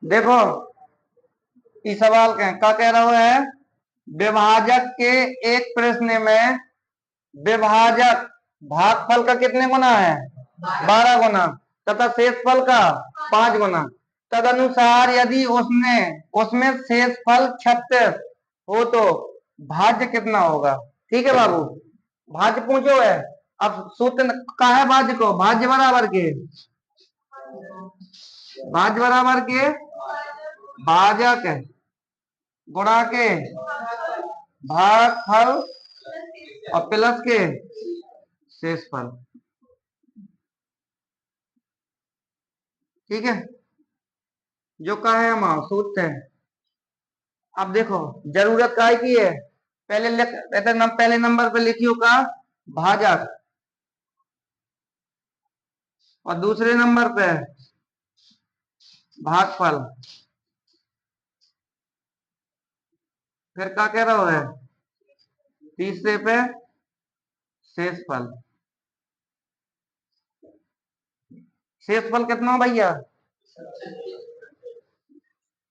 देखो इस सवाल का कह रहा है विभाजक के एक प्रश्न में विभाजक भागफल का कितने गुना है 12 गुना तथा शेषफल का 5 गुना। तदनुसार यदि उसमें शेषफल 36 हो तो भाज्य कितना होगा। ठीक है बाबू, भाज्य पूछो है। अब सूत्र का है भाज्य को, भाज्य बराबर के भाजक गुणा के भागफल और प्लस के शेषफल। ठीक है, जो का है हम सूत्र है। अब देखो जरूरत काय की है, पहले नंबर पे लिखियो का भाजक और दूसरे नंबर पे भागफल। फिर क्या कह रहा है तीसरे पे शेषफल। शेषफल कितना भैया,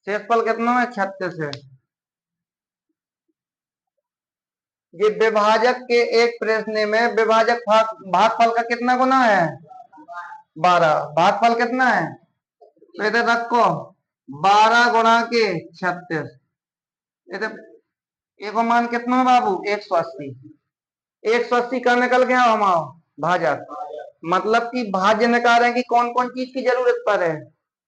शेषफल कितना है 36 है। ये विभाजक के एक प्रश्न में विभाजक भागफल का कितना गुना है 12, भागफल कितना है तो इधर रखो 12 गुणा के 36। इधर एक मान कितना है बाबू 180। 180 का निकल गया हमारा भाजक। मतलब कि भाज्य निकाल रहे हैं कि कौन कौन चीज की जरूरत पर है,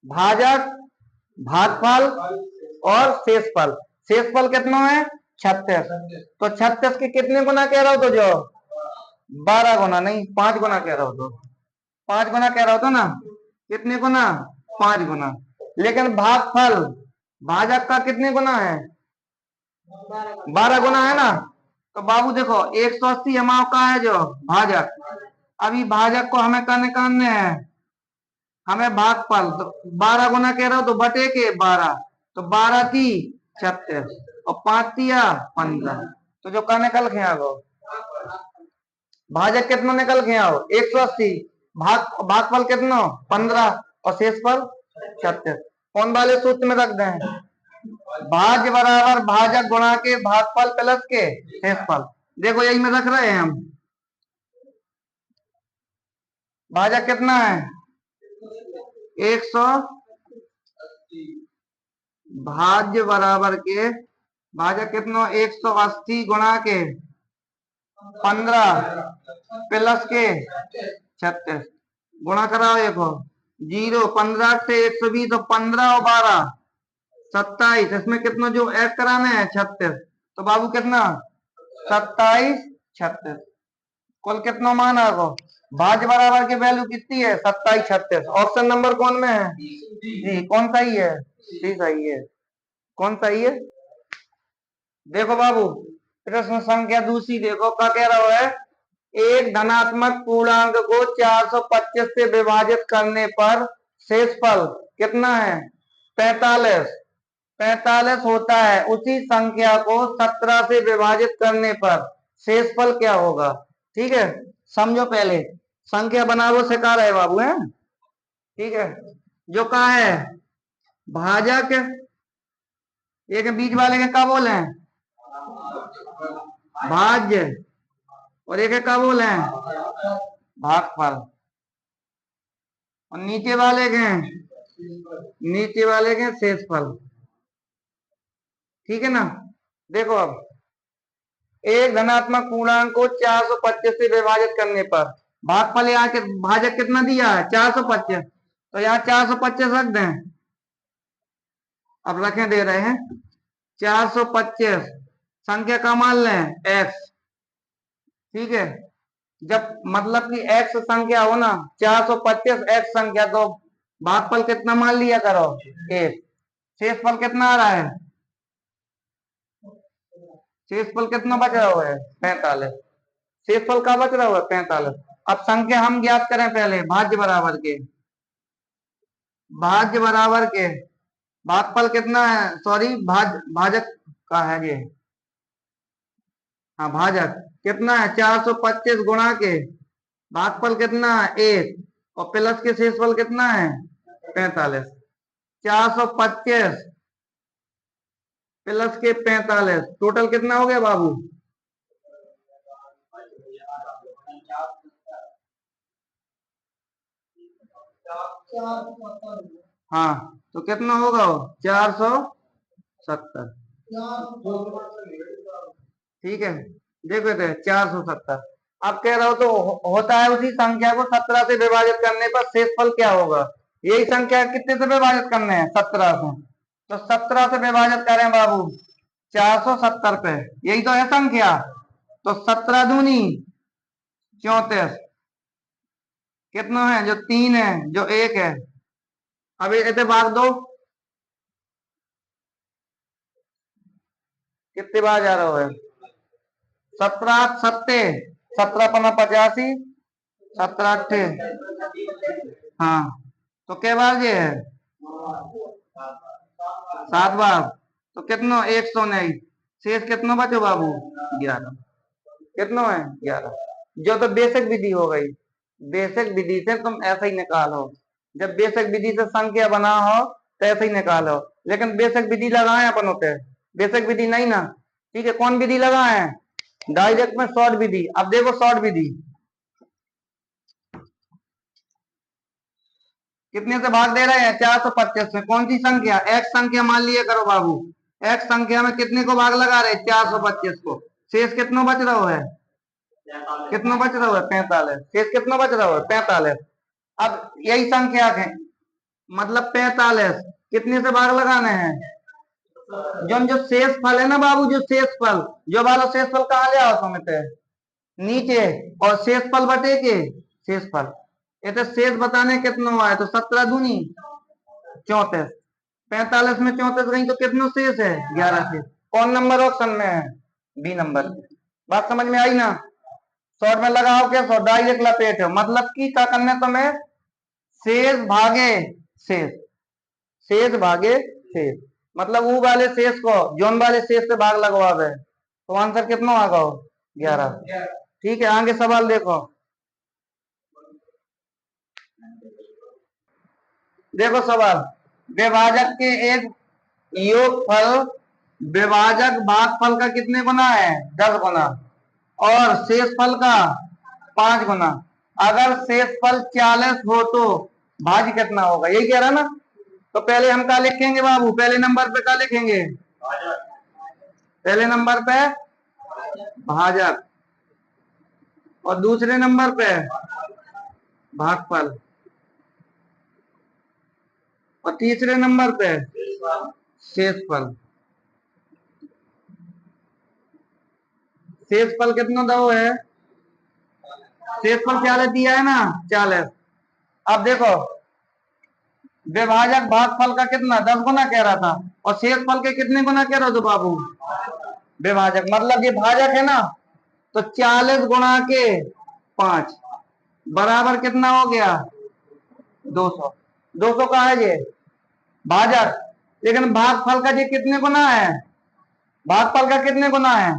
भाजक भागफल और शेषफल। शेषफल कितना है 36, तो 36 के कितने गुना कह रहा हो तो जो 12 गुना नहीं 5 गुना कह रहा हो तो 5 गुना कह रहा हो तो ना, कितने गुना 5 गुना। लेकिन भागफल भाजक का कितने गुना है 12 गुना है ना। तो बाबू देखो 180 हमारा का है जो भाजक। अभी भाजक को हमें क्या निकालने हैं, हमें भागफल तो 12 गुना कह रहा हो तो बटे के 12, तो 12 थी 36 और 5 तिया 15। तो जो का निकल गया वो भाजक कितना निकल गया हो 180, भागफल कितना 15 और शेषफल 36। कौन वाले सूत्र में रख दें, भाज्य बराबर भाजक गुणा के भागफल प्लस के शेषफल। देखो यही में रख रहे हैं हम। भाजक कितना है 100, भाज्य बराबर के भाजक कितना 180 गुणा के 15 प्लस के 36। गुणा कराओ देखो 0 15 से 120 तो 15 और 12 27। इसमें कितना जो ऐड कराना है 36, तो बाबू कितना 27 36। कुल कितना मान आगो भाज्य बराबर की वैल्यू कितनी है 27 36। ऑप्शन नंबर कौन में है जी, कौन सही है सी सही है। कौन सही है देखो बाबू प्रश्न संख्या दूसरी देखो क्या कह रहा है, एक धनात्मक पूर्णांक को 425 से विभाजित करने पर शेषफल कितना है 45। 45 होता है, उसी संख्या को 17 से विभाजित करने पर शेषफल क्या होगा। ठीक है, समझो पहले संख्या बनाओ सिखा रहे बाबू है। ठीक है, जो कहा है भाजक, एक बीच वाले के क्या बोले भाज्य और एक क्या बोले भागफल, और नीचे वाले के शेषफल। ठीक है ना। देखो अब एक धनात्मक पूर्णांक को 425 से विभाजित करने पर भागफल यहाँ के भाजक कितना दिया है 425, तो यहाँ 425 रख दें। अब रखें दे रहे हैं 425 संख्या का मान लें x। ठीक है, जब मतलब कि x संख्या हो ना 425 x संख्या, तो भागफल कितना मान लिया करो 1। शेषफल कितना आ रहा है, शेषफल कितना बच रहा है 45। शेषफल का बच रहा है 45। अब संख्या हम ज्ञात करें पहले भाज्य बराबर के भागफल कितना है, सॉरी भाजक का है ये, हाँ भाजक कितना है 425 गुणा के भागफल कितना है 1 और प्लस के शेषफल कितना है 45। 425 प्लस के 45, टोटल कितना हो गया बाबू? हाँ, तो कितना होगा वो? 470। ठीक है, देखो थे 470। अब कह रहा हो तो होता है उसी संख्या को 17 से विभाजित करने पर शेषफल क्या होगा? यही संख्या कितने से विभाजित करने हैं? 17 से। तो 17 से विभाजित करें बाबू 470 पे, यही तो है संख्या। तो 17 दूनी 34, कितना है? जो 3 है, जो 1 है। अब इसे भाग दो, कितने बार जा रहा है? 17 सत्ते, 17 पना 85, 17 अट्ठे, हाँ, तो कै बार ये है? 7 बार। तो कितना? 109। शेष कितना बचो बाबू? 11। कितना है? 11। जो तो बेसिक विधि हो गई। बेसिक विधि से तुम ऐसे ही निकालो। जब बेसिक विधि से संख्या बना हो तो ऐसे ही निकालो, लेकिन बेसिक विधि लगाए अपन होते, बेसिक विधि नहीं ना। ठीक है, कौन विधि लगाए? डायरेक्ट में शॉर्ट विधि। अब देखो शॉर्ट विधि कितने से भाग दे रहे हैं? 425 में। कौन सी संख्या? एक्स संख्या मान लिया करो बाबू। एक्स संख्या में कितने को भाग लगा रहे? 425 को। शेष कितना बच रहा है? कितना बच रहा है? 45। शेष कितना बच रहा है? 45। अब यही संख्या है, मतलब 45 कितने से भाग लगाने हैं? जो जो शेष फल है ना बाबू, जो शेष फल, जो वाला शेष फल कहाँ ले आओ तुम इसे? नीचे। और शेष फल बटे के शेष फल, ये शेष बताने कितना हुआ है? तो 17 दूनी 34, 45 में 34 गई तो कितना शेष है? 11 शेष। कौन नंबर ऑप्शन में है? B number. बात समझ में आई ना? शॉर्ट में लगाओ क्या? शॉर्ट डायरेक्ट लपेट है, मतलब कि क्या करना है तुम्हें? शेष भागे शेष, शेष भागे शेष, मतलब वो वाले शेष को जोन वाले शेष से भाग लगवावे, तो आंसर कितना आगा? 11। ठीक है, आगे सवाल देखो। देखो सवाल, विभाजक के एक योगफल विभाजक भागफल का कितने गुना है? 10 गुना। और शेषफल का 5 गुना। अगर शेषफल 40 हो तो भाज्य कितना होगा? यही कह रहा ना। तो पहले हम क्या लिखेंगे बाबू? पहले नंबर पे क्या लिखेंगे? पहले नंबर पे भाजक, और दूसरे नंबर पे भागफल, और तीसरे नंबर पे शेषफल। शेषफल कितना दो है? शेषफल 40 दिया है ना, 40। अब देखो विभाजक भागफल का कितना? 10 गुना कह रहा था, और शेषफल के कितने गुना कह रहा हो बाबू? विभाजक मतलब ये भाजक है ना, तो 40 गुणा के 5 बराबर कितना हो गया? 200। 200 का है ये भाजक, लेकिन भागफल का ये कितने गुना है? भागफल का कितने गुना है?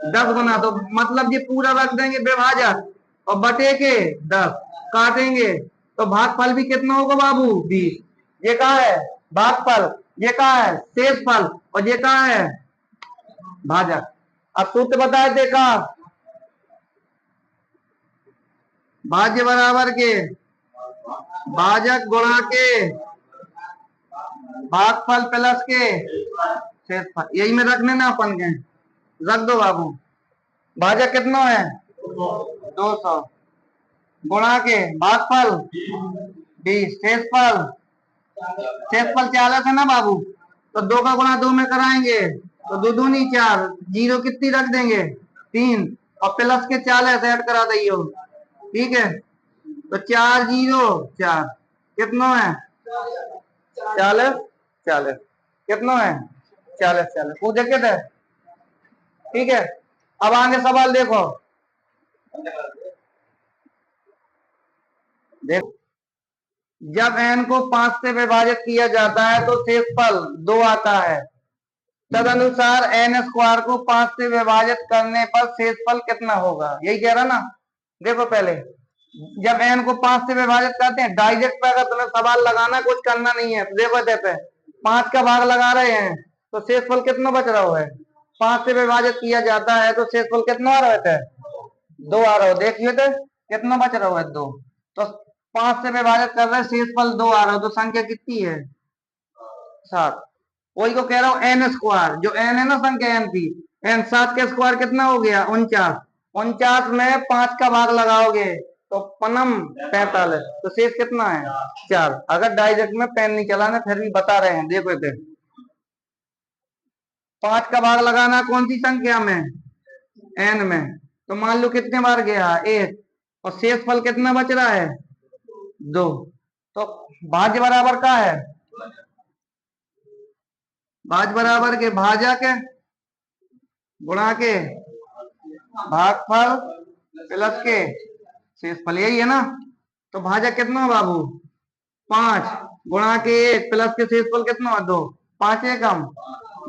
10 गुना। तो मतलब ये पूरा रख देंगे विभाजक, और बटे के 10 काटेंगे, तो भागफल भी कितना होगा बाबू? 20। ये कहा है भागफल, ये कहा है शेषफल, और ये कहा है भाजक। अब सूत्र बताए थे का? भाज्य बराबर के भाजक गुणा के भागफल प्लस के शेषफल, यही में रखने ना अपन के। रख दो बाबू। भाजक कितना है? 200 गुणा के भागफल 20, शेषफल, शेषफल 40 है ना बाबू, तो 2 का गुणा 2 में कराएंगे तो 2 दूनी 4, जीरो कितनी रख देंगे? 3, और प्लस के 40 ऐड करा दियो। ठीक है, तो 4 जीरो 4, कितना है? 40 40, कितना है? 40 40। वो देखे थे। ठीक है, अब आगे सवाल देखो। देखो, जब n को 5 से विभाजित किया जाता है तो शेषफल 2 आता है। तदनुसार n स्क्वायर को 5 से विभाजित करने पर शेषफल कितना होगा? यही कह रहा ना। देखो पहले जब n को 5 से विभाजित करते हैं, डाइजेक्ट पे अगर तुम्हें सवाल लगाना कुछ करना नहीं है तो देखो देते 5 का भाग लगा रहे हैं तो शेषफल कितना बच रहा है? 5 से विभाजित किया जाता है तो शेषफल कितना आ रहा है? 2 आ रहा हो। देखिए तो कितना बच रहा है? 2। तो 5 से विभाजित कर रहे हैं, शेषफल 2 आ रहा हो, तो संख्या कितनी है? 7। वही को कह रहा हूँ एन स्क्वायर, जो एन है ना संख्या एन की, एन 7 का स्क्वायर कितना हो गया? 49। 49 में 5 का भाग लगाओगे तो पनम 45, तो शेष कितना है? 4। अगर डाइजेक्ट में पेन नहीं चलाना फिर भी बता रहे हैं, देखो इधर 5 का भाग लगाना कौन सी संख्या में? एन में। तो मान लो कितने बार गया? 1। और शेष फल कितना बच रहा है? 2। तो भाज्य बराबर का है? भाज्य बराबर के भाजक गुणा के भागफल प्लस के शेषफल, यही है ना। तो भाजक कितना हो बाबू? 5 गुणा के 1 प्लस के शेषफल कितना हो? 2। 5 एकम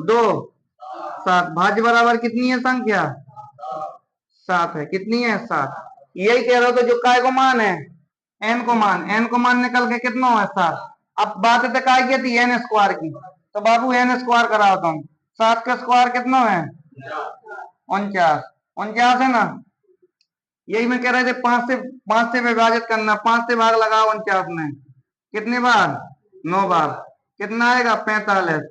2 7। भाज्य बराबर कितनी है संख्या? 7 है। कितनी है? 7। यही कह रहे हो। तो जो काय को मान है? एन को मान निकल के कितना हुआ? 7। अब बात तो काय की थी? एन स्क्वायर की। तो बाबू एन स्क्वायर कराओ तुम। 7 का स्क्वायर कितना है? 49। 49 है ना। यही मैं कह रहे थे, 5 से विभाजित करना, 5 से भाग लगाओ 49 में। कितने बार? 9 बार। कितना आएगा? 45।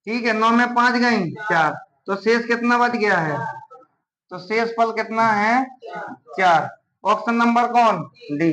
ठीक है, 9 में 5 गई 4। तो शेष कितना बच गया है? तो शेष फल कितना है? 4। ऑप्शन नंबर कौन? डी।